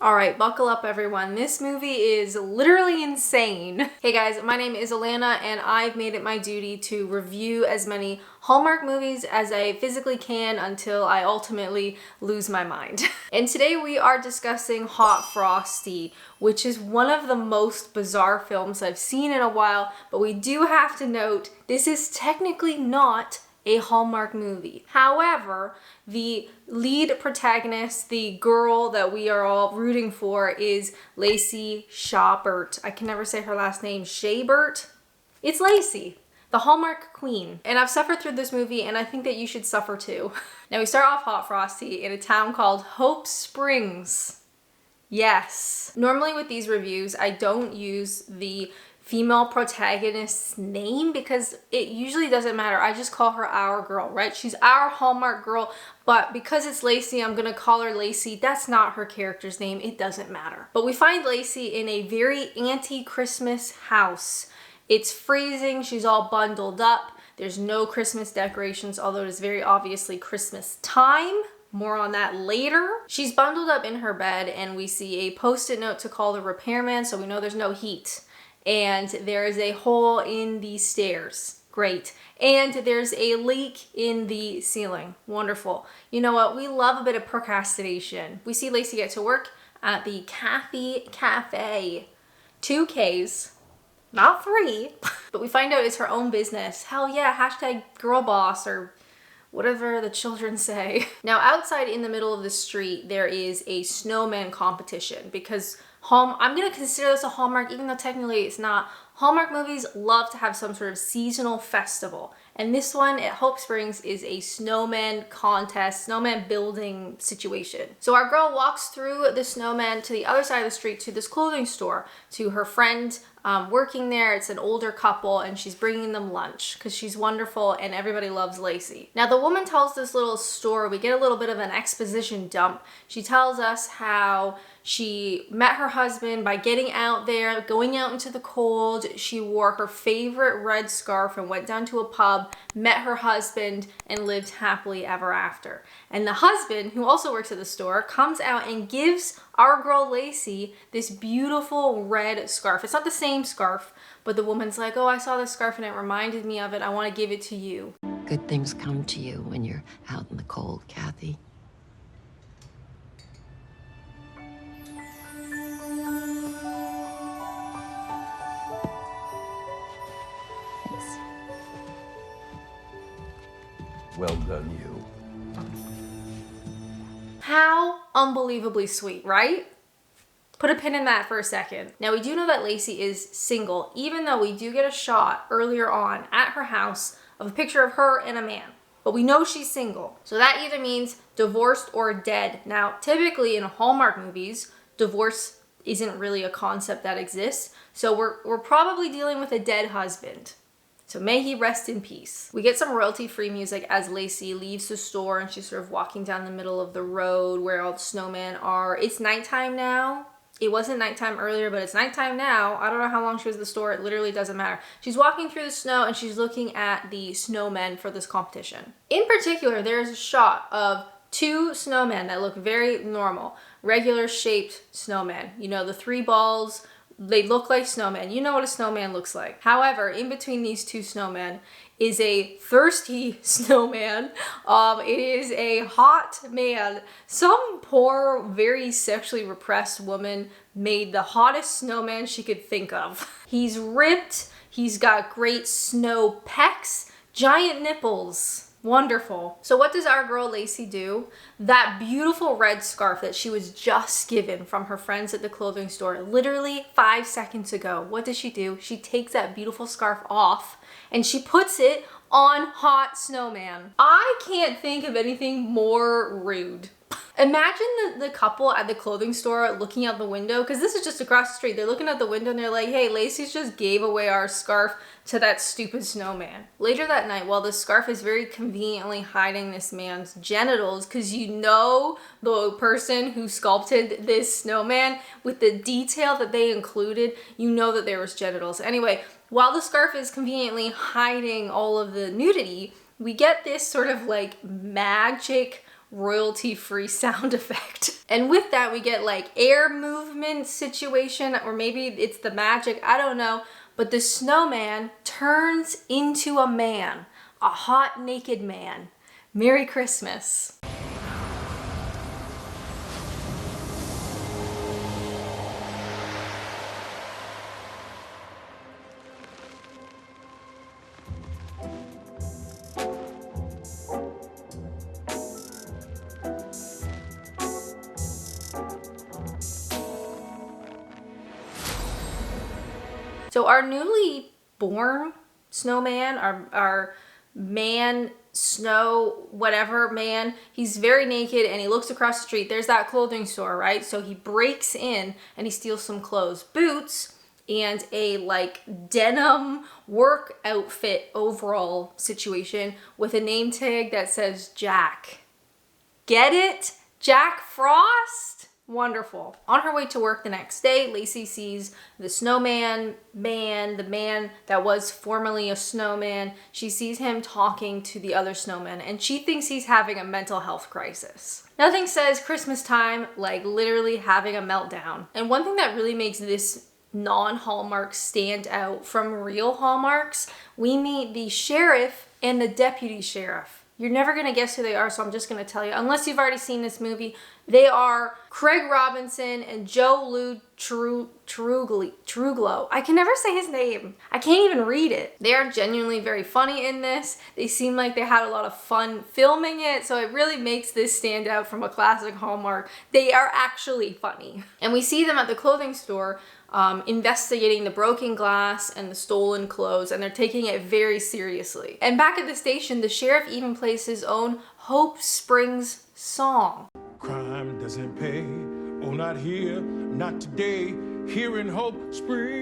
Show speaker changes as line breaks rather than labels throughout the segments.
All right, buckle up everyone. This movie is literally insane. Hey guys, my name is Alanna and I've made it my duty to review as many Hallmark movies as I physically can until I ultimately lose my mind. And today we are discussing Hot Frosty, which is one of the most bizarre films I've seen in a while, but we do have to note this is technically not a Hallmark movie. However, the lead protagonist, the girl that we are all rooting for, is Lacey Chabert. I can never say her last name. Chabert? It's Lacey, the Hallmark queen. And I've suffered through this movie and I think that you should suffer too. Now we start off Hot Frosty in a town called Hope Springs. Yes. Normally with these reviews, I don't use the female protagonist's name because it usually doesn't matter. I just call her our girl, right? She's our Hallmark girl, but because it's Lacey, I'm gonna call her Lacey. That's not her character's name. It doesn't matter. But we find Lacey in a very anti-Christmas house. It's freezing. She's all bundled up. There's no Christmas decorations, although it is very obviously Christmas time. More on that later. She's bundled up in her bed and we see a post-it note to call the repairman, so we know there's no heat. And there is a hole in the stairs. Great. And there's a leak in the ceiling. Wonderful. You know what? We love a bit of procrastination. We see Lacey get to work at the Kathy Cafe. 2 Ks, not 3, but we find out it's her own business. Hell yeah, hashtag girl boss or whatever the children say. Now outside in the middle of the street, there is a snowman competition because I'm gonna consider this a Hallmark, even though technically it's not. Hallmark movies love to have some sort of seasonal festival. And this one at Hope Springs is a snowman contest, snowman building situation. So our girl walks through the snowman to the other side of the street to this clothing store, to her friend working there. It's an older couple and she's bringing them lunch because she's wonderful and everybody loves Lacey. Now the woman tells this little story. We get a little bit of an exposition dump. She tells us how she met her husband by getting out there, going out into the cold. She wore her favorite red scarf and went down to a pub, met her husband, and lived happily ever after. And the husband, who also works at the store, comes out and gives our girl Lacey this beautiful red scarf. It's not the same scarf, but the woman's like, oh, I saw this scarf and it reminded me of it. I want to give it to you.
Good things come to you when you're out in the cold, Kathy.
Well done, you.
How unbelievably sweet, right? Put a pin in that for a second. Now we do know that Lacey is single, even though we do get a shot earlier on at her house of a picture of her and a man. But we know she's single. So that either means divorced or dead. Now, typically in Hallmark movies, divorce isn't really a concept that exists. So we're probably dealing with a dead husband. So may he rest in peace. We get some royalty-free music as Lacey leaves the store and she's sort of walking down the middle of the road where all the snowmen are. It's nighttime now. It wasn't nighttime earlier, but it's nighttime now. I don't know how long she was at the store. It literally doesn't matter. She's walking through the snow and she's looking at the snowmen for this competition. In particular, there's a shot of 2 snowmen that look very normal. Regular shaped snowmen. You know, the 3 balls. They look like snowmen. You know what a snowman looks like. However, in between these 2 snowmen is a thirsty snowman. It is a hot man. Some poor, very sexually repressed woman made the hottest snowman she could think of. He's ripped. He's got great snow pecs, giant nipples. Wonderful. So what does our girl Lacey do? That beautiful red scarf that she was just given from her friends at the clothing store literally 5 seconds ago. What does she do? She takes that beautiful scarf off and she puts it on Hot Snowman. I can't think of anything more rude. Imagine the couple at the clothing store looking out the window, because this is just across the street. They're looking out the window and they're like, hey, Lacey's just gave away our scarf to that stupid snowman. Later that night, while the scarf is very conveniently hiding this man's genitals, because you know the person who sculpted this snowman, with the detail that they included, you know that there was genitals. Anyway, while the scarf is conveniently hiding all of the nudity, we get this sort of like magic royalty-free sound effect. And with that, we get like air movement situation, or maybe it's the magic, I don't know. But the snowman turns into a man, a hot naked man. Merry Christmas. So our newly born snowman, our man, snow, whatever man, he's very naked and he looks across the street. There's that clothing store, right? So he breaks in and he steals some clothes, boots, and a like denim work outfit overall situation with a name tag that says Jack. Get it? Jack Frost? Wonderful. On her way to work the next day, Lacey sees the snowman man, the man that was formerly a snowman. She sees him talking to the other snowman and she thinks he's having a mental health crisis. Nothing says Christmas time like literally having a meltdown. And one thing that really makes this non-Hallmark stand out from real Hallmarks, we meet the sheriff and the deputy sheriff. You're never gonna guess who they are, so I'm just gonna tell you. Unless you've already seen this movie, they are Craig Robinson and Joe Lou Truglo. I can never say his name. I can't even read it. They are genuinely very funny in this. They seem like they had a lot of fun filming it, so it really makes this stand out from a classic Hallmark. They are actually funny. And we see them at the clothing store investigating the broken glass and the stolen clothes, and they're taking it very seriously. And back at the station, the sheriff even plays his own Hope Springs song.
Crime doesn't pay, oh not here, not today, here in Hope Springs.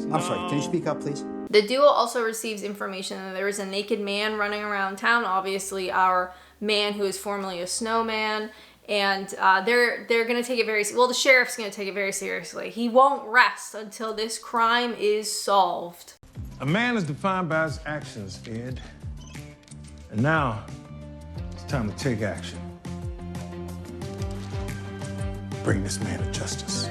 I'm sorry, can you speak up, please?
The duo also receives information that there is a naked man running around town, obviously our man who is formerly a snowman. And they're going to take it the sheriff's going to take it very seriously. He won't rest until this crime is solved.
A man is defined by his actions, Ed. And now, it's time to take action. Bring this man to justice.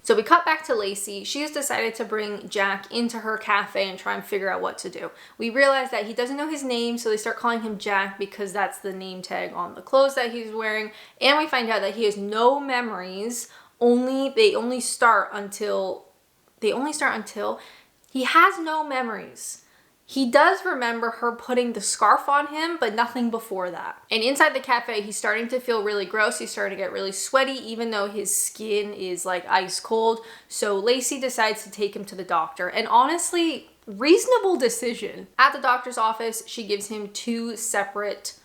So we cut back to Lacey. She has decided to bring Jack into her cafe and try and figure out what to do. We realize that he doesn't know his name, so they start calling him Jack because that's the name tag on the clothes that he's wearing. And we find out that he has no memories. They only start until he has no memories. He does remember her putting the scarf on him, but nothing before that. And inside the cafe, he's starting to feel really gross. He's starting to get really sweaty, even though his skin is like ice cold. So Lacey decides to take him to the doctor. And honestly, reasonable decision. At the doctor's office, she gives him 2 separate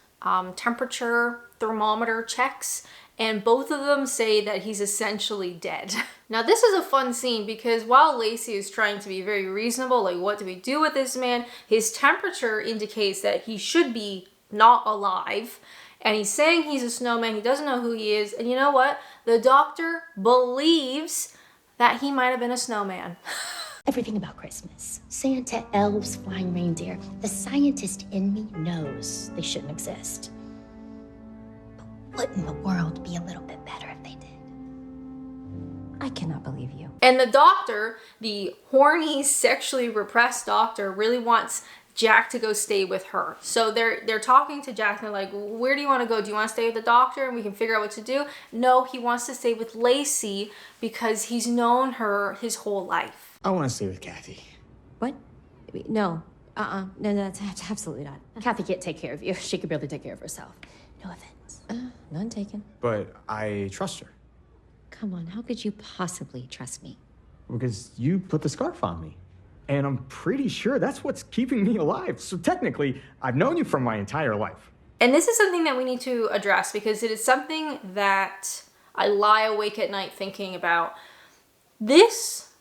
temperature thermometer checks. And both of them say that he's essentially dead. Now this is a fun scene because while Lacey is trying to be very reasonable, like what do we do with this man? His temperature indicates that he should be not alive. And he's saying he's a snowman, he doesn't know who he is. And you know what? The doctor believes that he might have been a snowman.
Everything about Christmas. Santa, elves, flying reindeer. The scientist in me knows they shouldn't exist. Wouldn't the world be a little bit better if they did? I cannot believe you.
And the doctor, the horny, sexually repressed doctor, really wants Jack to go stay with her. So they're talking to Jack and they're like, where do you want to go? Do you want to stay with the doctor and we can figure out what to do? No, he wants to stay with Lacey because he's known her his whole life.
I want to stay with Kathy.
What? No. No, that's absolutely not. Kathy can't take care of you. She could barely take care of herself. No offense. None taken.
But I trust her.
Come on, how could you possibly trust me?
Because you put the scarf on me. And I'm pretty sure that's what's keeping me alive. So technically, I've known you for my entire life.
And this is something that we need to address because it is something that I lie awake at night thinking about. This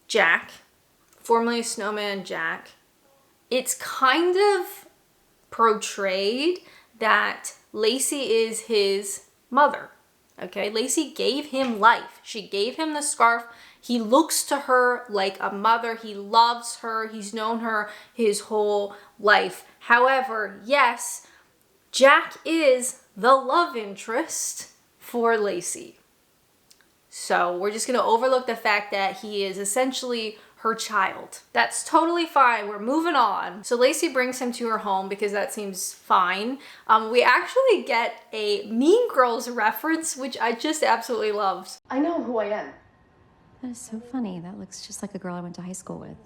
Jack, formerly Snowman Jack, it's kind of portrayed that Lacey is his mother. okay? Lacey gave him life. She gave him the scarf. He looks to her like a mother. He loves her. He's known her his whole life. However, yes, Jack is the love interest for Lacey. So we're just going to overlook the fact that he is essentially her child. That's totally fine. We're moving on. So Lacey brings him to her home because that seems fine. We actually get a Mean Girls reference, which I just absolutely loved.
I know who I am.
That is so funny. That looks just like a girl I went to high school with.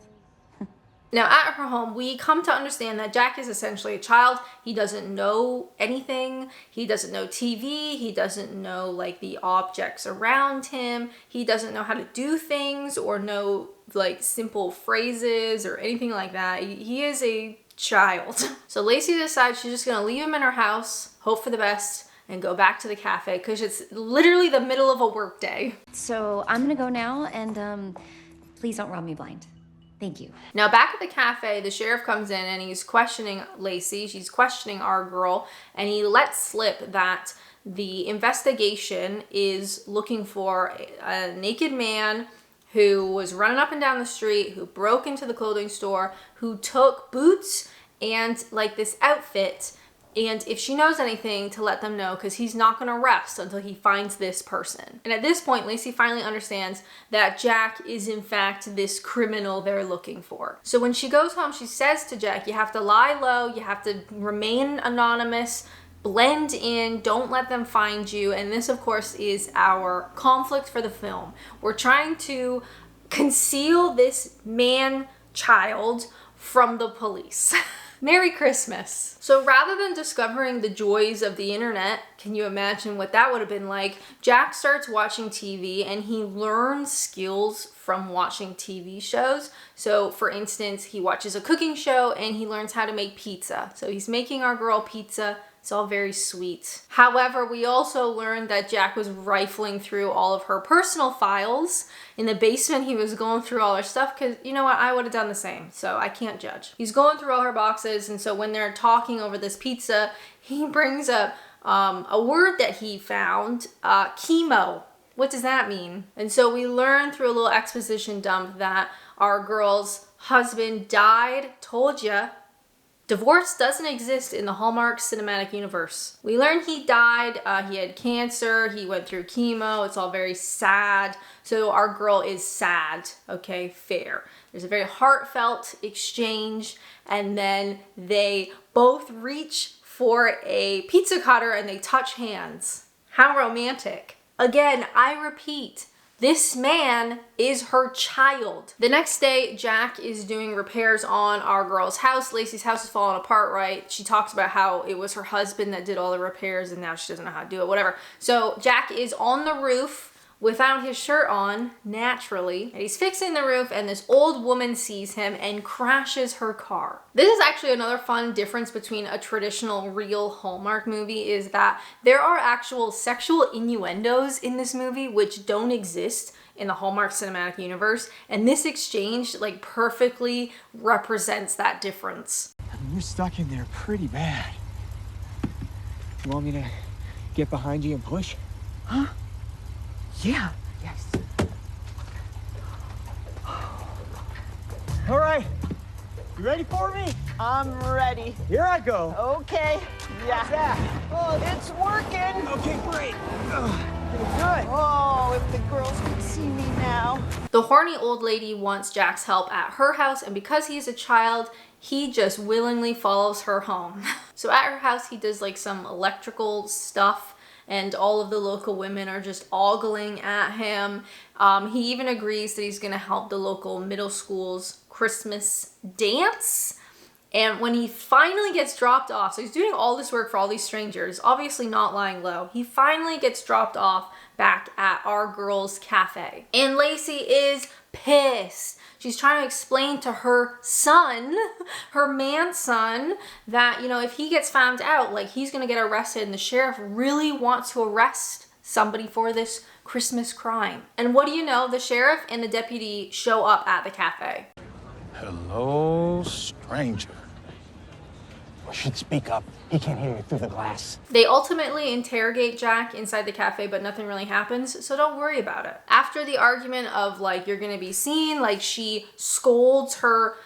Now at her home, we come to understand that Jack is essentially a child. He doesn't know anything. He doesn't know TV. He doesn't know like the objects around him. He doesn't know how to do things or know like simple phrases or anything like that. He is a child. So Lacey decides she's just gonna leave him in her house, hope for the best, and go back to the cafe because it's literally the middle of a work day.
So I'm gonna go now, and please don't rob me blind. Thank you.
Now back at the cafe, the sheriff comes in and he's questioning Lacey. She's questioning our girl, and he lets slip that the investigation is looking for a naked man who was running up and down the street, who broke into the clothing store, who took boots and like this outfit, and if she knows anything to let them know because he's not going to rest until he finds this person. And at this point, Lacey finally understands that Jack is in fact this criminal they're looking for. So when she goes home, she says to Jack, you have to lie low, you have to remain anonymous, blend in, don't let them find you. And this of course is our conflict for the film. We're trying to conceal this man-child from the police. Merry Christmas. So rather than discovering the joys of the internet, can you imagine what that would have been like? Jack starts watching TV and he learns skills from watching TV shows. So for instance, he watches a cooking show and he learns how to make pizza. So he's making our girl pizza. It's all very sweet. However, we also learned that Jack was rifling through all of her personal files. In the basement, he was going through all her stuff because, you know what, I would have done the same, so I can't judge. He's going through all her boxes, and so when they're talking over this pizza, he brings up a word that he found, chemo. What does that mean? And so we learn through a little exposition dump that our girl's husband died. Told ya. Divorce doesn't exist in the Hallmark cinematic universe. We learned he died, he had cancer, he went through chemo, it's all very sad. So our girl is sad, okay, fair. There's a very heartfelt exchange, and then they both reach for a pizza cutter and they touch hands. How romantic. Again, I repeat, this man is her child. The next day, Jack is doing repairs on our girl's house. Lacey's house is falling apart, right? She talks about how it was her husband that did all the repairs and now she doesn't know how to do it, whatever. So Jack is on the roof without his shirt on, naturally. And he's fixing the roof and this old woman sees him and crashes her car. This is actually another fun difference between a traditional real Hallmark movie is that there are actual sexual innuendos in this movie which don't exist in the Hallmark cinematic universe. And this exchange like perfectly represents that difference.
You're stuck in there pretty bad. You want me to get behind you and push? Huh? Yeah. Yes. All right. You ready for me?
I'm ready.
Here I go.
Okay. Yeah.
How's that?
Oh, it's working.
Okay, great. Pretty good.
Oh, if the girls could see me now.
The horny old lady wants Jack's help at her house, and because he's a child, he just willingly follows her home. So at her house, he does like some electrical stuff, and all of the local women are just ogling at him. He even agrees that he's gonna help the local middle school's Christmas dance. And when he finally gets dropped off, so he's doing all this work for all these strangers, obviously not lying low, he finally gets dropped off back at our girl's cafe. And Lacey is pissed. She's trying to explain to her son, her man-son, that, you know, if he gets found out, like, he's gonna get arrested, and the sheriff really wants to arrest somebody for this Christmas crime. And what do you know? The sheriff and the deputy show up at the cafe.
Hello, stranger. You should speak up.
He can't hear you through the glass.
They ultimately interrogate Jack inside the cafe, but nothing really happens, so don't worry about it. After the argument of like, you're gonna be seen, like she scolds her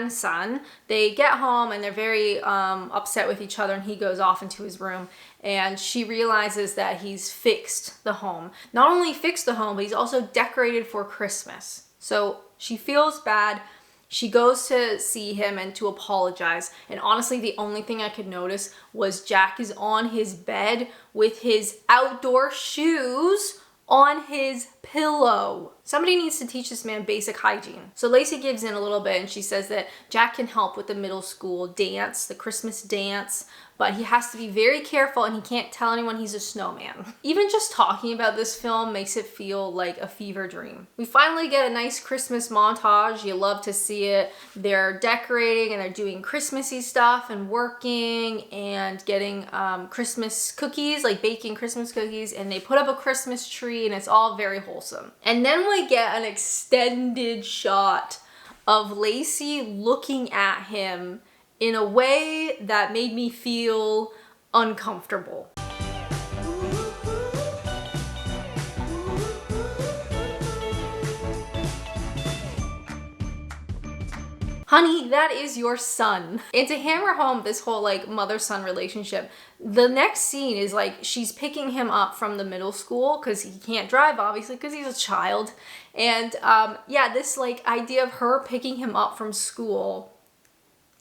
son, they get home and they're very upset with each other, and he goes off into his room, and she realizes that he's fixed the home. Not only fixed the home, but he's also decorated for Christmas. So she feels bad. She goes to see him and to apologize. And honestly, the only thing I could notice was Jack is on his bed with his outdoor shoes on his pillow. Somebody needs to teach this man basic hygiene. So Lacey gives in a little bit and she says that Jack can help with the middle school dance, the Christmas dance, but he has to be very careful and he can't tell anyone he's a snowman. Even just talking about this film makes it feel like a fever dream. We finally get a nice Christmas montage. You love to see it. They're decorating and they're doing Christmassy stuff and working and getting Christmas cookies, like baking Christmas cookies, and they put up a Christmas tree and it's all very wholesome. And then we get an extended shot of Lacey looking at him in a way that made me feel uncomfortable. Honey, that is your son. And to hammer home this whole like mother-son relationship, the next scene is like she's picking him up from the middle school because he can't drive, obviously, because he's a child. And yeah, this like idea of her picking him up from school.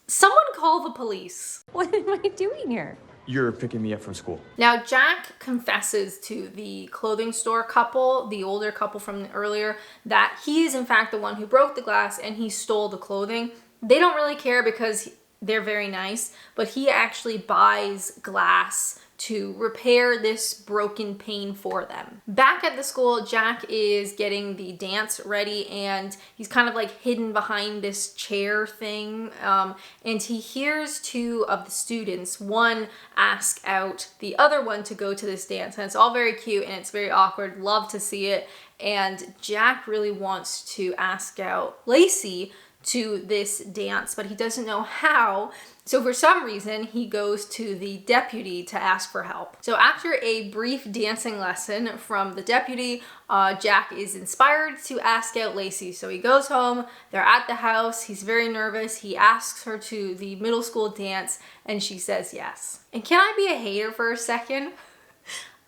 Someone call the police.
What am I doing here?
You're picking me up from school.
Now, Jack confesses to the clothing store couple, the older couple from earlier, that he is in fact the one who broke the glass and he stole the clothing. They don't really care because they're very nice, but he actually buys glass to repair this broken pane for them. Back at the school, Jack is getting the dance ready and he's kind of like hidden behind this chair thing, and he hears two of the students, one ask out the other one to go to this dance, and it's all very cute and it's very awkward. Love to see it. And Jack really wants to ask out Lacey to this dance, but he doesn't know how. So for some reason, he goes to the deputy to ask for help. So after a brief dancing lesson from the deputy, Jack is inspired to ask out Lacey. So he goes home, they're at the house, he's very nervous, he asks her to the middle school dance, and she says yes. And can I be a hater for a second?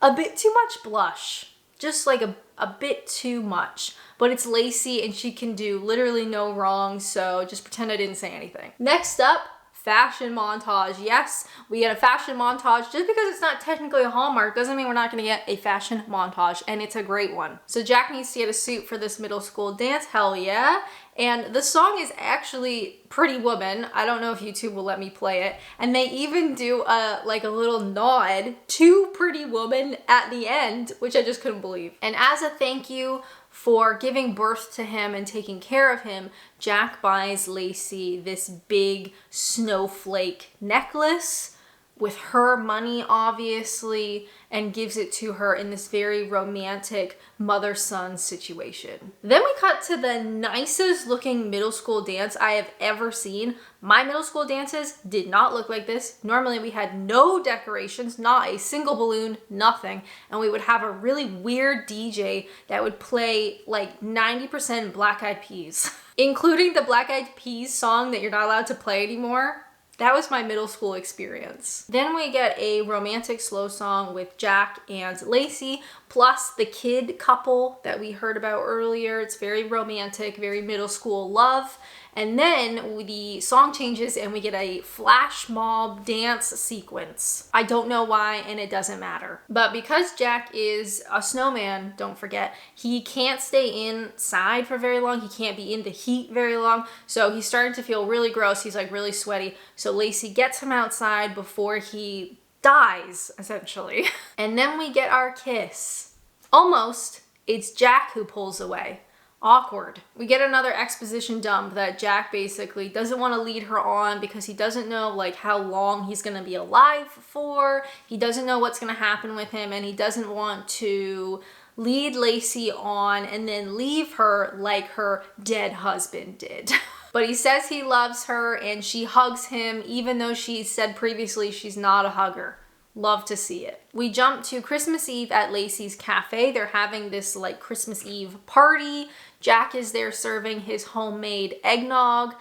A bit too much blush. Just like a bit too much. But it's Lacey and she can do literally no wrong, so just pretend I didn't say anything. Next up, fashion montage. Yes, we get a fashion montage. Just because it's not technically a Hallmark doesn't mean we're not gonna get a fashion montage, and it's a great one. So Jack needs to get a suit for this middle school dance, hell yeah. And the song is actually Pretty Woman. I don't know if YouTube will let me play it. And they even do a little nod to Pretty Woman at the end, which I just couldn't believe. And as a thank you for giving birth to him and taking care of him, Jack buys Lacey this big snowflake necklace with her money, obviously, and gives it to her in this very romantic mother-son situation. Then we cut to the nicest looking middle school dance I have ever seen. My middle school dances did not look like this. Normally we had no decorations, not a single balloon, nothing. And we would have a really weird DJ that would play like 90% Black Eyed Peas, including the Black Eyed Peas song that you're not allowed to play anymore. That was my middle school experience. Then we get a romantic slow song with Jack and Lacey, plus the kid couple that we heard about earlier. It's very romantic, very middle school love. And then the song changes and we get a flash mob dance sequence. I don't know why, and it doesn't matter. But because Jack is a snowman, don't forget, he can't stay inside for very long. He can't be in the heat very long. So he's starting to feel really gross. He's like really sweaty. So Lacey gets him outside before he dies, essentially. And then we get our kiss. Almost. It's Jack who pulls away. Awkward. We get another exposition dump that Jack basically doesn't want to lead her on because he doesn't know like how long he's going to be alive for. He doesn't know what's going to happen with him, and he doesn't want to lead Lacey on and then leave her like her dead husband did. But he says he loves her and she hugs him even though she said previously she's not a hugger. Love to see it. We jump to Christmas Eve at Lacey's cafe. They're having this like Christmas Eve party. Jack is there serving his homemade eggnog.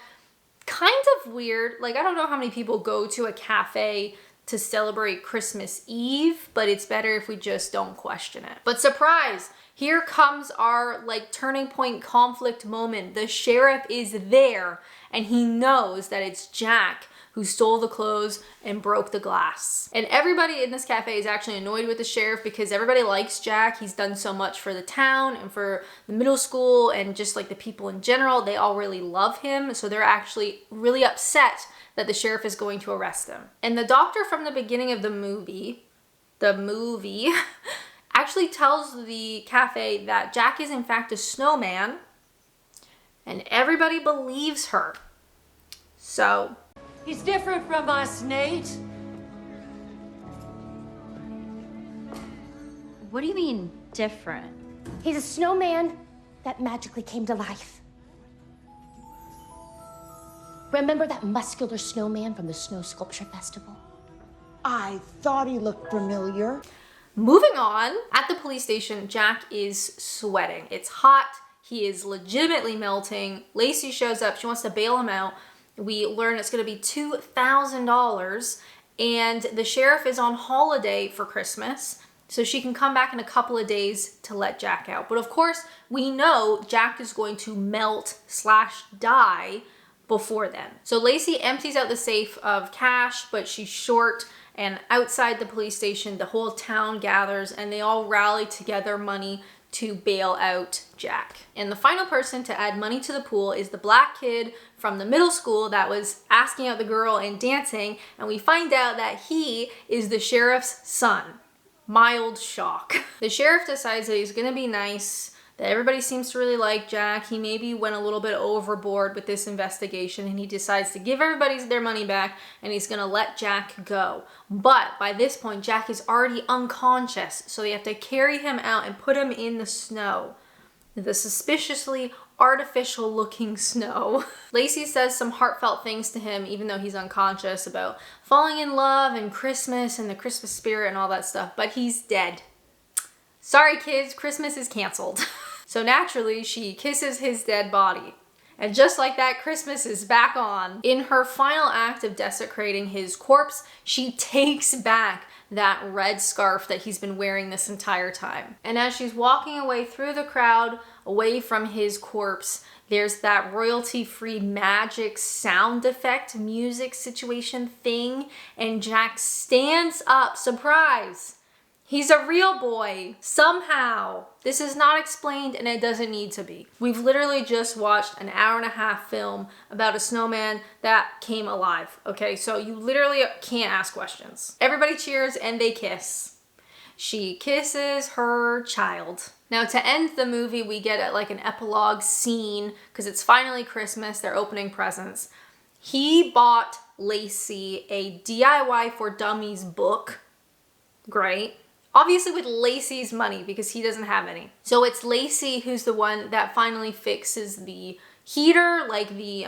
Kind of weird. Like, I don't know how many people go to a cafe to celebrate Christmas Eve, but it's better if we just don't question it. But surprise, here comes our like turning point conflict moment. The sheriff is there and he knows that it's Jack who stole the clothes and broke the glass. And everybody in this cafe is actually annoyed with the sheriff because everybody likes Jack. He's done so much for the town and for the middle school and just like the people in general. They all really love him. So they're actually really upset that the sheriff is going to arrest him. And the doctor from the beginning of the movie actually tells the cafe that Jack is in fact a snowman and everybody believes her. So
He's different from us, Nate.
What do you mean, different? He's a snowman that magically came to life. Remember that muscular snowman from the Snow Sculpture Festival?
I thought he looked familiar.
moving on, at the police station, Jack is sweating. It's hot. He is legitimately melting. Lacey shows up. She wants to bail him out. We learn it's going to be $2,000 and the sheriff is on holiday for Christmas. So she can come back in a couple of days to let Jack out. But of course, we know Jack is going to melt/die before then. So Lacey empties out the safe of cash, but she's short. And outside the police station, the whole town gathers and they all rally together money to bail out Jack. And the final person to add money to the pool is the black kid from the middle school that was asking out the girl and dancing. And we find out that he is the sheriff's son. Mild shock. The sheriff decides that he's gonna be nice, that everybody seems to really like Jack. He maybe went a little bit overboard with this investigation and he decides to give everybody their money back and he's gonna let Jack go. But by this point, Jack is already unconscious, so they have to carry him out and put him in the snow. The suspiciously artificial looking snow. Lacey says some heartfelt things to him even though he's unconscious about falling in love and Christmas and the Christmas spirit and all that stuff, but he's dead. Sorry kids, Christmas is canceled. So naturally, she kisses his dead body. And just like that, Christmas is back on. In her final act of desecrating his corpse, she takes back that red scarf that he's been wearing this entire time. And as she's walking away through the crowd, away from his corpse, there's that royalty-free magic sound effect music situation thing, and Jack stands up, surprise! He's a real boy, somehow. This is not explained and it doesn't need to be. We've literally just watched an hour-and-a-half film about a snowman that came alive, okay? So you literally can't ask questions. Everybody cheers and they kiss. She kisses her child. Now to end the movie, we get like an epilogue scene because it's finally Christmas, they're opening presents. He bought Lacey a DIY for Dummies book. Great. Obviously with Lacey's money because he doesn't have any. So it's Lacey who's the one that finally fixes the heater, like the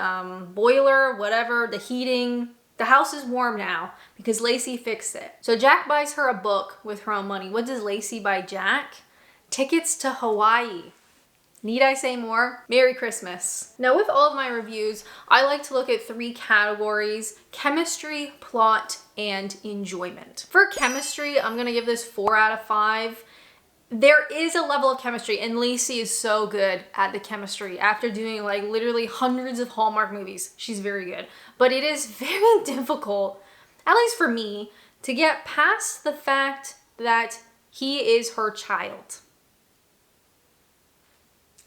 boiler, whatever, the heating. The house is warm now because Lacey fixed it. So Jack buys her a book with her own money. What does Lacey buy Jack? Tickets to Hawaii. Need I say more? Merry Christmas. Now with all of my reviews, I like to look at 3 categories: chemistry, plot, and enjoyment. For chemistry, I'm gonna give this 4 out of 5. There is a level of chemistry and Lacey is so good at the chemistry. After doing like literally hundreds of Hallmark movies, she's very good. But it is very difficult, at least for me, to get past the fact that he is her child.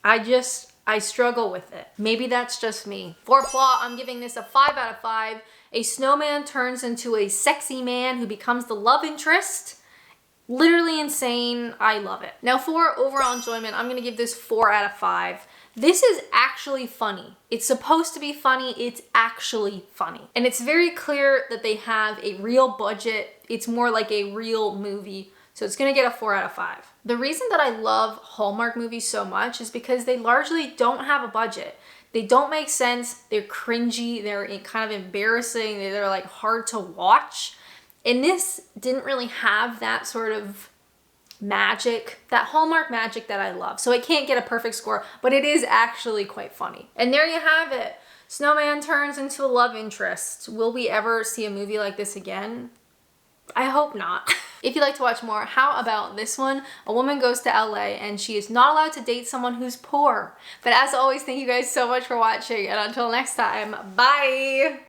I struggle with it. Maybe that's just me. For plot, I'm giving this a 5 out of 5. A snowman turns into a sexy man who becomes the love interest. Literally insane. I love it. Now for overall enjoyment, I'm gonna give this 4 out of 5. This is actually funny. It's supposed to be funny. It's actually funny. And it's very clear that they have a real budget. It's more like a real movie. So it's gonna get a 4 out of 5. The reason that I love Hallmark movies so much is because they largely don't have a budget. They don't make sense. They're cringy. They're kind of embarrassing. They're like hard to watch. And this didn't really have that sort of magic, that Hallmark magic that I love. So it can't get a perfect score, but it is actually quite funny. And there you have it. Snowman turns into a love interest. Will we ever see a movie like this again? I hope not. If you'd like to watch more, how about this one? A woman goes to LA and she is not allowed to date someone who's poor. But as always, thank you guys so much for watching, and until next time, bye!